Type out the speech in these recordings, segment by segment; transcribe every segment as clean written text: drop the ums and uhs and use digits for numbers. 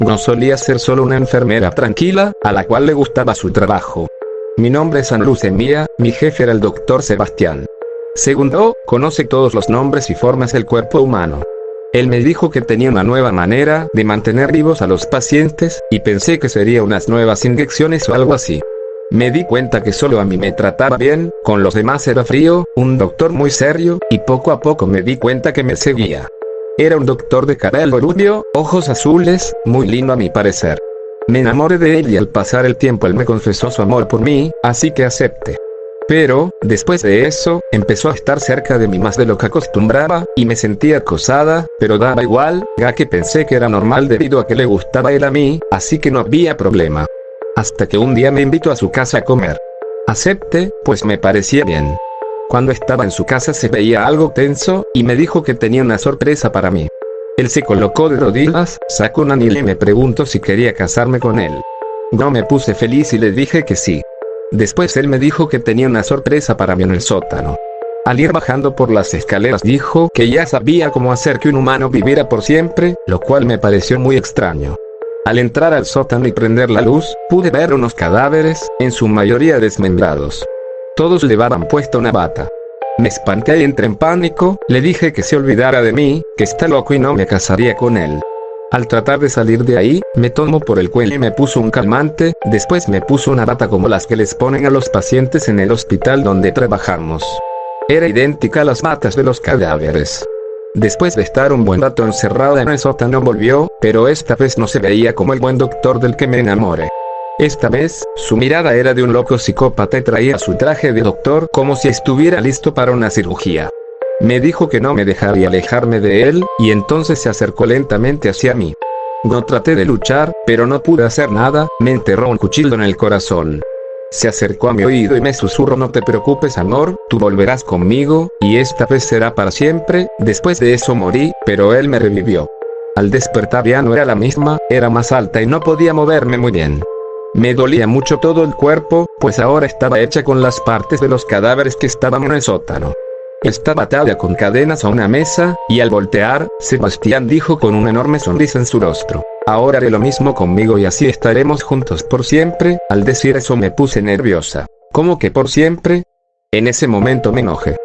No solía ser solo una enfermera tranquila, a la cual le gustaba su trabajo. Mi nombre es Ana Lucemía, mi jefe era el doctor Sebastián. Segundo, conoce todos los nombres y formas del cuerpo humano. Él me dijo que tenía una nueva manera de mantener vivos a los pacientes, y pensé que sería unas nuevas inyecciones o algo así. Me di cuenta que solo a mí me trataba bien, con los demás era frío, un doctor muy serio, y poco a poco me di cuenta que me seguía. Era un doctor de cabello rubio, ojos azules, muy lindo a mi parecer. Me enamoré de él y al pasar el tiempo él me confesó su amor por mí, así que acepté. Pero, después de eso, empezó a estar cerca de mí más de lo que acostumbraba, y me sentía acosada, pero daba igual, ya que pensé que era normal debido a que le gustaba él a mí, así que no había problema. Hasta que un día me invitó a su casa a comer. Acepté, pues me parecía bien. Cuando estaba en su casa se veía algo tenso, y me dijo que tenía una sorpresa para mí. Él se colocó de rodillas, sacó un anillo y me preguntó si quería casarme con él. Yo me puse feliz y le dije que sí. Después él me dijo que tenía una sorpresa para mí en el sótano. Al ir bajando por las escaleras dijo que ya sabía cómo hacer que un humano viviera por siempre, lo cual me pareció muy extraño. Al entrar al sótano y prender la luz, pude ver unos cadáveres, en su mayoría desmembrados. Todos llevaban puesta una bata. Me espanté y entré en pánico, le dije que se olvidara de mí, que está loco y no me casaría con él. Al tratar de salir de ahí, me tomó por el cuello y me puso un calmante, después me puso una bata como las que les ponen a los pacientes en el hospital donde trabajamos. Era idéntica a las batas de los cadáveres. Después de estar un buen rato encerrada en el sótano volvió, pero esta vez no se veía como el buen doctor del que me enamoré. Esta vez, su mirada era de un loco psicópata y traía su traje de doctor como si estuviera listo para una cirugía. Me dijo que no me dejaría alejarme de él, y entonces se acercó lentamente hacia mí. No traté de luchar, pero no pude hacer nada, me enterró un cuchillo en el corazón. Se acercó a mi oído y me susurró: no te preocupes amor, tú volverás conmigo, y esta vez será para siempre. Después de eso morí, pero él me revivió. Al despertar ya no era la misma, era más alta y no podía moverme muy bien. Me dolía mucho todo el cuerpo, pues ahora estaba hecha con las partes de los cadáveres que estaban en el sótano. Estaba atada con cadenas a una mesa, y al voltear, Sebastián dijo con una enorme sonrisa en su rostro: ahora haré lo mismo conmigo y así estaremos juntos por siempre. Al decir eso me puse nerviosa. ¿Cómo que por siempre? En ese momento me enojé.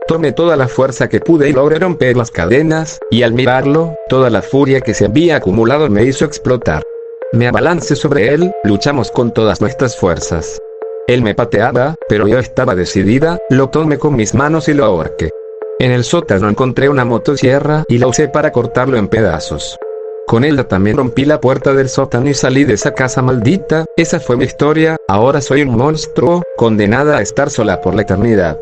Tomé toda la fuerza que pude y logré romper las cadenas, y al mirarlo, toda la furia que se había acumulado me hizo explotar. Me abalancé sobre él, luchamos con todas nuestras fuerzas. Él me pateaba, pero yo estaba decidida, lo tomé con mis manos y lo ahorqué. En el sótano encontré una motosierra y la usé para cortarlo en pedazos. Con ella también rompí la puerta del sótano y salí de esa casa maldita. Esa fue mi historia, ahora soy un monstruo, condenada a estar sola por la eternidad.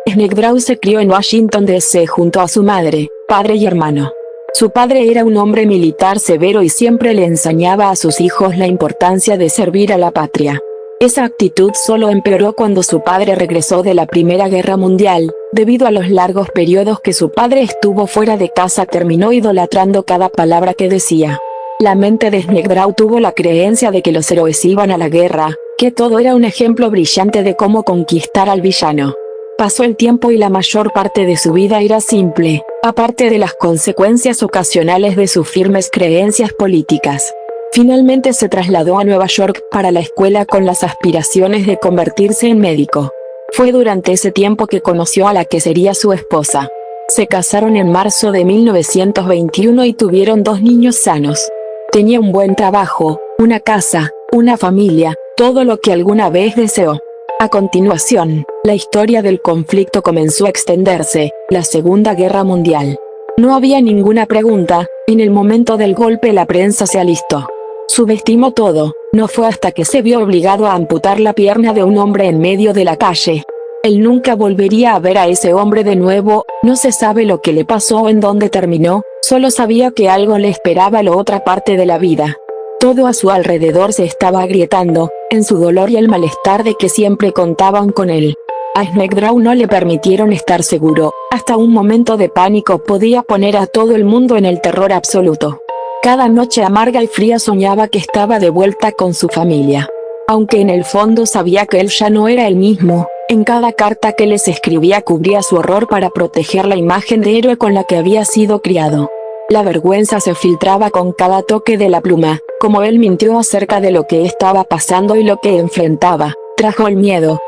Snegbrau se crió en Washington D.C. junto a su madre, padre y hermano. Su padre era un hombre militar severo y siempre le enseñaba a sus hijos la importancia de servir a la patria. Esa actitud solo empeoró cuando su padre regresó de la Primera Guerra Mundial. Debido a los largos periodos que su padre estuvo fuera de casa, terminó idolatrando cada palabra que decía. La mente de Snegbrau tuvo la creencia de que los héroes iban a la guerra, que todo era un ejemplo brillante de cómo conquistar al villano. Pasó el tiempo y la mayor parte de su vida era simple, aparte de las consecuencias ocasionales de sus firmes creencias políticas. Finalmente se trasladó a Nueva York para la escuela con las aspiraciones de convertirse en médico. Fue durante ese tiempo que conoció a la que sería su esposa. Se casaron en marzo de 1921 y tuvieron 2 niños sanos. Tenía un buen trabajo, una casa, una familia, todo lo que alguna vez deseó. A continuación, la historia del conflicto comenzó a extenderse, la Segunda Guerra Mundial. No había ninguna pregunta, en el momento del golpe la prensa se alistó. Subestimó todo, no fue hasta que se vio obligado a amputar la pierna de un hombre en medio de la calle. Él nunca volvería a ver a ese hombre de nuevo, no se sabe lo que le pasó o en dónde terminó, solo sabía que algo le esperaba a la otra parte de la vida. Todo a su alrededor se estaba agrietando, en su dolor y el malestar de que siempre contaban con él. A Snegbrau no le permitieron estar seguro, hasta un momento de pánico podía poner a todo el mundo en el terror absoluto. Cada noche amarga y fría soñaba que estaba de vuelta con su familia. Aunque en el fondo sabía que él ya no era el mismo, en cada carta que les escribía cubría su horror para proteger la imagen de héroe con la que había sido criado. La vergüenza se filtraba con cada toque de la pluma, como él mintió acerca de lo que estaba pasando y lo que enfrentaba. Trajo el miedo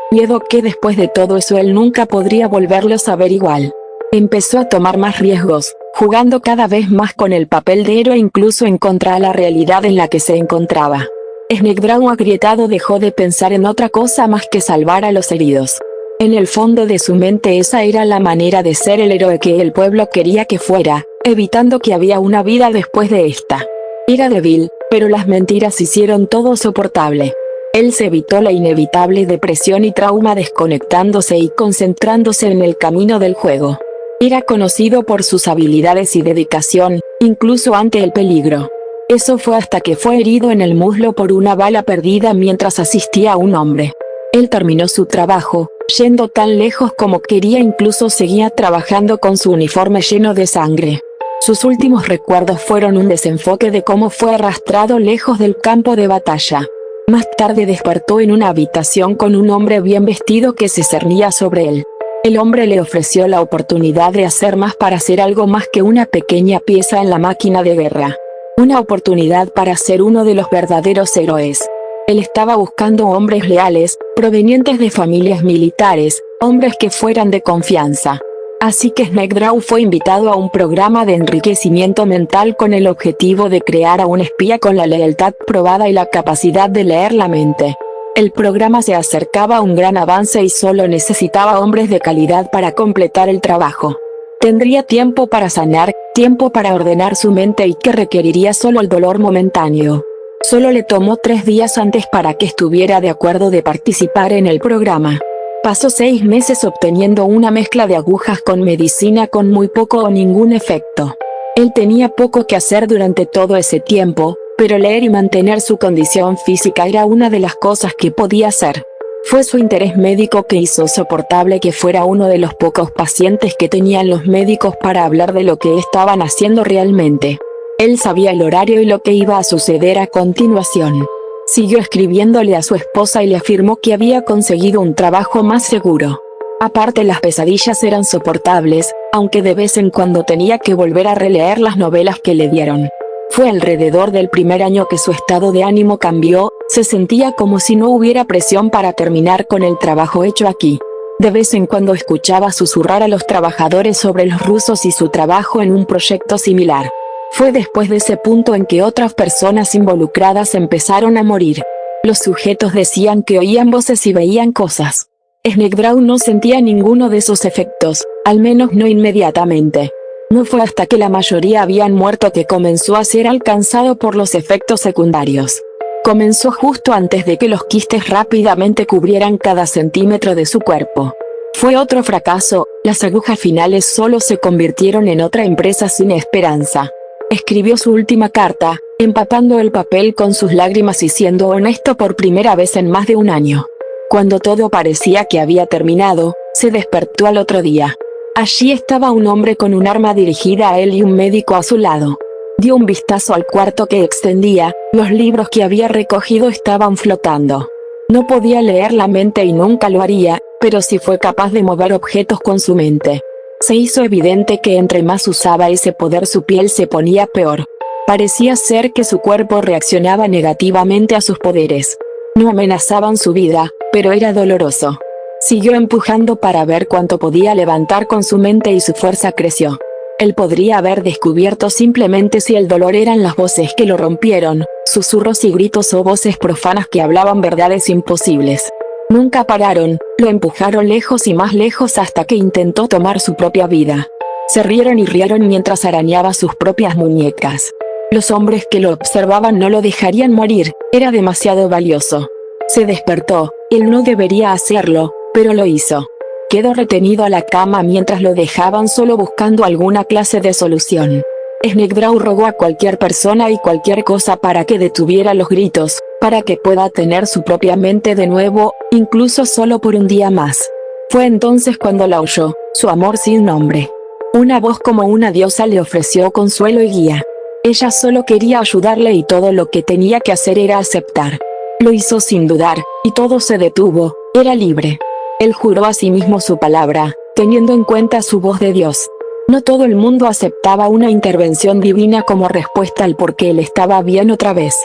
que después de todo eso él nunca podría volverlos a ver igual. Empezó a tomar más riesgos, jugando cada vez más con el papel de héroe incluso en contra de la realidad en la que se encontraba. Snegdrau agrietado dejó de pensar en otra cosa más que salvar a los heridos. En el fondo de su mente esa era la manera de ser el héroe que el pueblo quería que fuera, evitando que había una vida después de esta. Era débil, pero las mentiras hicieron todo soportable. Él se evitó la inevitable depresión y trauma desconectándose y concentrándose en el camino del juego. Era conocido por sus habilidades y dedicación, incluso ante el peligro. Eso fue hasta que fue herido en el muslo por una bala perdida mientras asistía a un hombre. Él terminó su trabajo, yendo tan lejos como quería, incluso seguía trabajando con su uniforme lleno de sangre. Sus últimos recuerdos fueron un desenfoque de cómo fue arrastrado lejos del campo de batalla. Más tarde despertó en una habitación con un hombre bien vestido que se cernía sobre él. El hombre le ofreció la oportunidad de hacer más para ser algo más que una pequeña pieza en la máquina de guerra. Una oportunidad para ser uno de los verdaderos héroes. Él estaba buscando hombres leales, provenientes de familias militares, hombres que fueran de confianza. Así que Snegdrau fue invitado a un programa de enriquecimiento mental con el objetivo de crear a un espía con la lealtad probada y la capacidad de leer la mente. El programa se acercaba a un gran avance y solo necesitaba hombres de calidad para completar el trabajo. Tendría tiempo para sanar, tiempo para ordenar su mente y que requeriría solo el dolor momentáneo. Solo le tomó 3 días antes para que estuviera de acuerdo de participar en el programa. Pasó 6 meses obteniendo una mezcla de agujas con medicina con muy poco o ningún efecto. Él tenía poco que hacer durante todo ese tiempo, pero leer y mantener su condición física era una de las cosas que podía hacer. Fue su interés médico que hizo soportable que fuera uno de los pocos pacientes que tenían los médicos para hablar de lo que estaban haciendo realmente. Él sabía el horario y lo que iba a suceder a continuación. Siguió escribiéndole a su esposa y le afirmó que había conseguido un trabajo más seguro. Aparte, las pesadillas eran soportables, aunque de vez en cuando tenía que volver a releer las novelas que le dieron. Fue alrededor del primer año que su estado de ánimo cambió, se sentía como si no hubiera presión para terminar con el trabajo hecho aquí. De vez en cuando escuchaba susurrar a los trabajadores sobre los rusos y su trabajo en un proyecto similar. Fue después de ese punto en que otras personas involucradas empezaron a morir. Los sujetos decían que oían voces y veían cosas. Snegdrau no sentía ninguno de esos efectos, al menos no inmediatamente. No fue hasta que la mayoría habían muerto que comenzó a ser alcanzado por los efectos secundarios. Comenzó justo antes de que los quistes rápidamente cubrieran cada centímetro de su cuerpo. Fue otro fracaso, las agujas finales solo se convirtieron en otra empresa sin esperanza. Escribió su última carta, empapando el papel con sus lágrimas y siendo honesto por primera vez en más de un año. Cuando todo parecía que había terminado, se despertó al otro día. Allí estaba un hombre con un arma dirigida a él y un médico a su lado. Dio un vistazo al cuarto que extendía, los libros que había recogido estaban flotando. No podía leer la mente y nunca lo haría, pero sí fue capaz de mover objetos con su mente. Se hizo evidente que entre más usaba ese poder su piel se ponía peor. Parecía ser que su cuerpo reaccionaba negativamente a sus poderes. No amenazaban su vida, pero era doloroso. Siguió empujando para ver cuánto podía levantar con su mente y su fuerza creció. Él podría haber descubierto simplemente si el dolor eran las voces que lo rompieron, susurros y gritos o voces profanas que hablaban verdades imposibles. Nunca pararon, lo empujaron lejos y más lejos hasta que intentó tomar su propia vida. Se rieron y rieron mientras arañaba sus propias muñecas. Los hombres que lo observaban no lo dejarían morir, era demasiado valioso. Se despertó, él no debería hacerlo, pero lo hizo. Quedó retenido a la cama mientras lo dejaban solo buscando alguna clase de solución. Snegdrau rogó a cualquier persona y cualquier cosa para que detuviera los gritos, para que pueda tener su propia mente de nuevo, incluso solo por un día más. Fue entonces cuando la oyó, su amor sin nombre. Una voz como una diosa le ofreció consuelo y guía. Ella solo quería ayudarle y todo lo que tenía que hacer era aceptar. Lo hizo sin dudar, y todo se detuvo, era libre. Él juró a sí mismo su palabra, teniendo en cuenta su voz de Dios. No todo el mundo aceptaba una intervención divina como respuesta al por qué él estaba bien otra vez.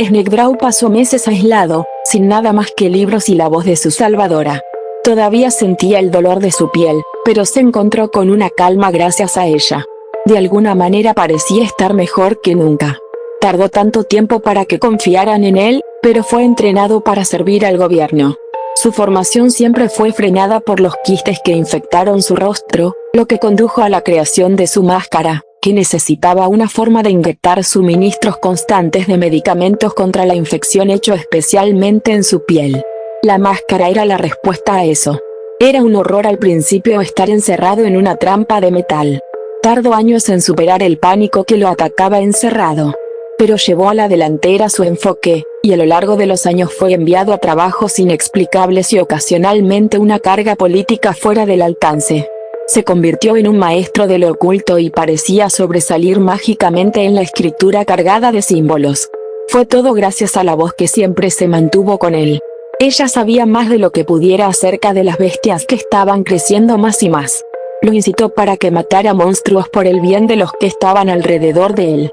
Snegdrau pasó meses aislado, sin nada más que libros y la voz de su salvadora. Todavía sentía el dolor de su piel, pero se encontró con una calma gracias a ella. De alguna manera parecía estar mejor que nunca. Tardó tanto tiempo para que confiaran en él, pero fue entrenado para servir al gobierno. Su formación siempre fue frenada por los quistes que infectaron su rostro, lo que condujo a la creación de su máscara, que necesitaba una forma de inyectar suministros constantes de medicamentos contra la infección hecho especialmente en su piel. La máscara era la respuesta a eso. Era un horror al principio estar encerrado en una trampa de metal. Tardó años en superar el pánico que lo atacaba encerrado. Pero llevó a la delantera su enfoque, y a lo largo de los años fue enviado a trabajos inexplicables y ocasionalmente una carga política fuera del alcance. Se convirtió en un maestro de lo oculto y parecía sobresalir mágicamente en la escritura cargada de símbolos. Fue todo gracias a la voz que siempre se mantuvo con él. Ella sabía más de lo que pudiera acerca de las bestias que estaban creciendo más y más. Lo incitó para que matara monstruos por el bien de los que estaban alrededor de él.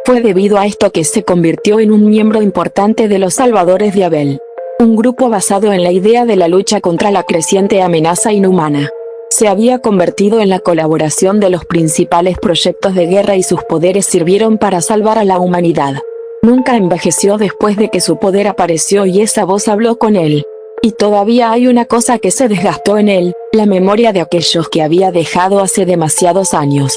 Fue debido a esto que se convirtió en un miembro importante de los Salvadores de Abel. Un grupo basado en la idea de la lucha contra la creciente amenaza inhumana. Se había convertido en la colaboración de los principales proyectos de guerra y sus poderes sirvieron para salvar a la humanidad. Nunca envejeció después de que su poder apareció y esa voz habló con él. Y todavía hay una cosa que se desgastó en él, la memoria de aquellos que había dejado hace demasiados años.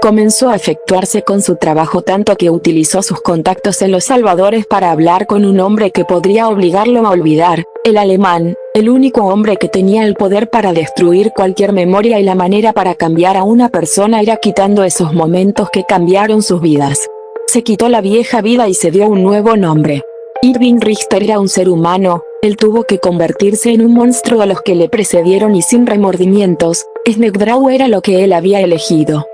Comenzó a efectuarse con su trabajo tanto que utilizó sus contactos en los Salvadores para hablar con un hombre que podría obligarlo a olvidar, el alemán, el único hombre que tenía el poder para destruir cualquier memoria y la manera para cambiar a una persona era quitando esos momentos que cambiaron sus vidas. Se quitó la vieja vida y se dio un nuevo nombre. Irving Richter era un ser humano, él tuvo que convertirse en un monstruo a los que le precedieron y sin remordimientos, Snegdrau era lo que él había elegido.